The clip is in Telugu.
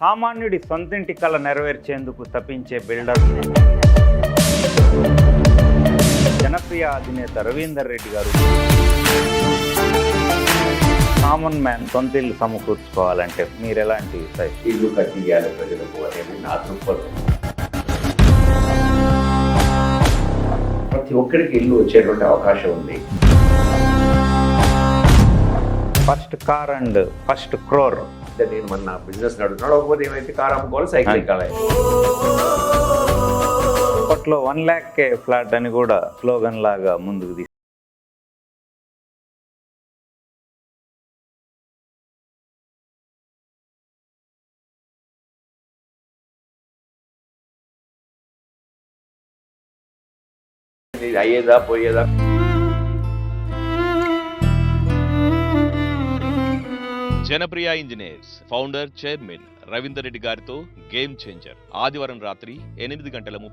సామాన్యుడి సొంతింటి కల నెరవేర్చేందుకు తప్పించే బిల్డర్స్ని జనప్రియ అధినేత రవీందర్ రెడ్డి గారు కామన్ మ్యాన్ సొంతిల్లు సమకూర్చుకోవాలంటే మీరు ఎలాంటి ఇల్లు కట్టియాలి ప్రజలకు అనేది నా దృక్పథం. ప్రతి ఒక్కరికి ఇల్లు వచ్చేటువంటి అవకాశం ఉంది. First car and first crore. నేను మన బిజినెస్ నడవకపోతే ఏమైతే కార్ అమ్ముకోవాలి, సైకిల్ ఎక్కాలి. అప్పట్లో 1 lakh ఫ్లాట్ అని కూడా స్లోగన్ లాగా ముందుకు తీసుకు ఇది అయ్యేదా పోయేదా. Janapriya engineers founder chairman Raveender Reddy గారితో గేమ్ చేంజర్ ఆదివారం రాత్రి 8:30 గంటలకు